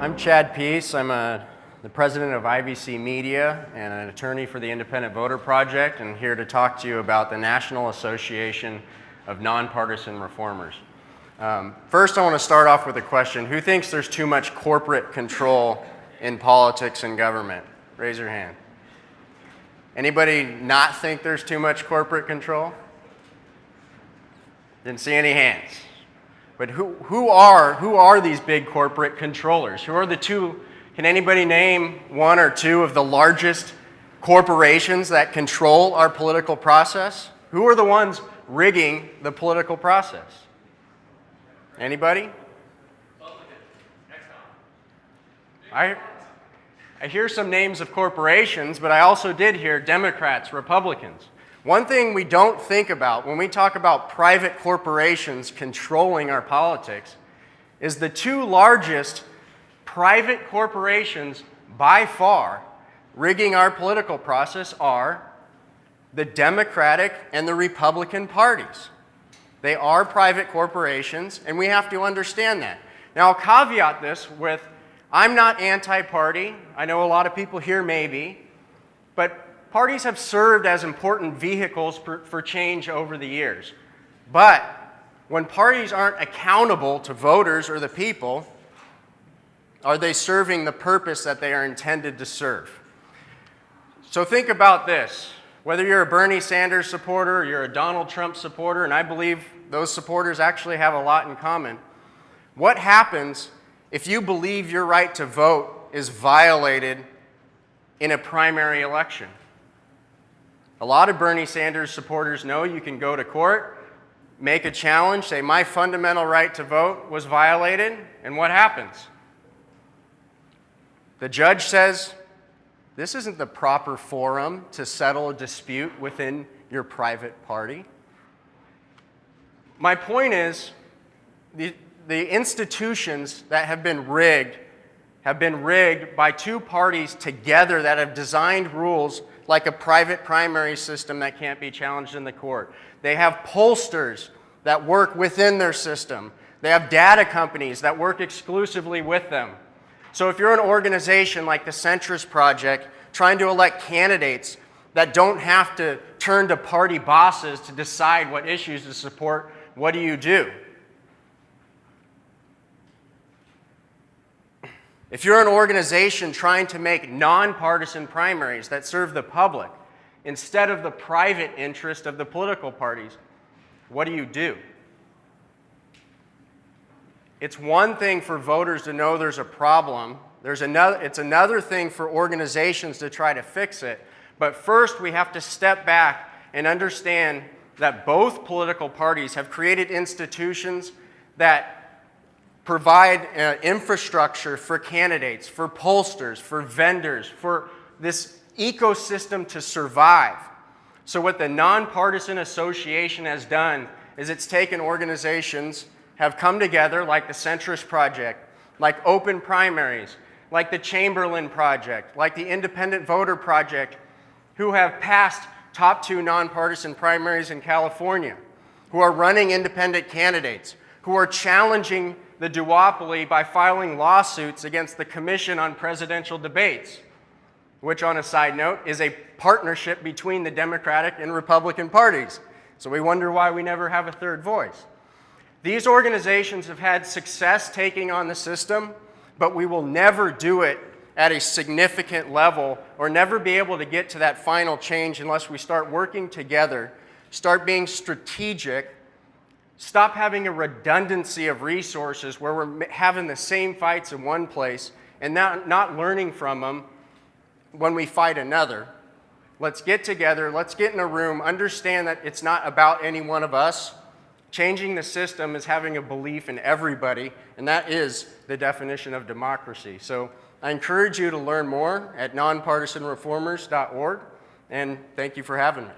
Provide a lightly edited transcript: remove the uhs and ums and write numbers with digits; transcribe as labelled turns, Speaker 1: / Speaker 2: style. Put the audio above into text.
Speaker 1: I'm Chad Peace. I'm the president of IVC Media and an attorney for the Independent Voter Project, and here to talk to you about the National Association of Nonpartisan Reformers. First, I want to start off with a question. Who thinks there's too much corporate control in politics and government? Raise your hand. Anybody not think there's too much corporate control? Didn't see any hands. But who are these big corporate controllers? Who are the two? Can anybody name one or two of the largest corporations that control our political process? Who are the ones rigging the political process? Anybody? I hear some names of corporations, but I also did hear Democrats, Republicans. One thing we don't think about when we talk about private corporations controlling our politics is the two largest private corporations by far rigging our political process are the Democratic and the Republican parties. They are private corporations, and we have to understand that. Now, I'll caveat this with, I'm not anti-party. I know a lot of people here may be, but parties have served as important vehicles for change over the years. But when parties aren't accountable to voters or the people, are they serving the purpose that they are intended to serve? So think about this. Whether you're a Bernie Sanders supporter or you're a Donald Trump supporter, and I believe those supporters actually have a lot in common, what happens if you believe your right to vote is violated in a primary election? A lot of Bernie Sanders supporters know you can go to court, make a challenge, say my fundamental right to vote was violated, and what happens? The judge says, this isn't the proper forum to settle a dispute within your private party. My point is, the institutions that have been rigged by two parties together that have designed rules like a private primary system that can't be challenged in the court. They have pollsters that work within their system. They have data companies that work exclusively with them. So if you're an organization like the Centrist Project trying to elect candidates that don't have to turn to party bosses to decide what issues to support, what do? If you're an organization trying to make nonpartisan primaries that serve the public instead of the private interest of the political parties, what do? It's one thing for voters to know there's a problem. It's another thing for organizations to try to fix it. But first, we have to step back and understand that both political parties have created institutions that provide infrastructure for candidates, for pollsters, for vendors, for this ecosystem to survive. So what the Nonpartisan Association has done is it's taken organizations, have come together like the Centrist Project, like Open Primaries, like the Chamberlain Project, like the Independent Voter Project, who have passed top 2 nonpartisan primaries in California, who are running independent candidates, who are challenging the duopoly by filing lawsuits against the Commission on Presidential Debates, which, on a side note, is a partnership between the Democratic and Republican parties. So we wonder why we never have a third voice. These organizations have had success taking on the system, but we will never do it at a significant level or never be able to get to that final change unless we start working together, start being strategic, stop having a redundancy of resources where we're having the same fights in one place and not learning from them when we fight another. Let's get together, let's get in a room, understand that it's not about any one of us. Changing the system is having a belief in everybody, and that is the definition of democracy. So I encourage you to learn more at nonpartisanreformers.org, and thank you for having me.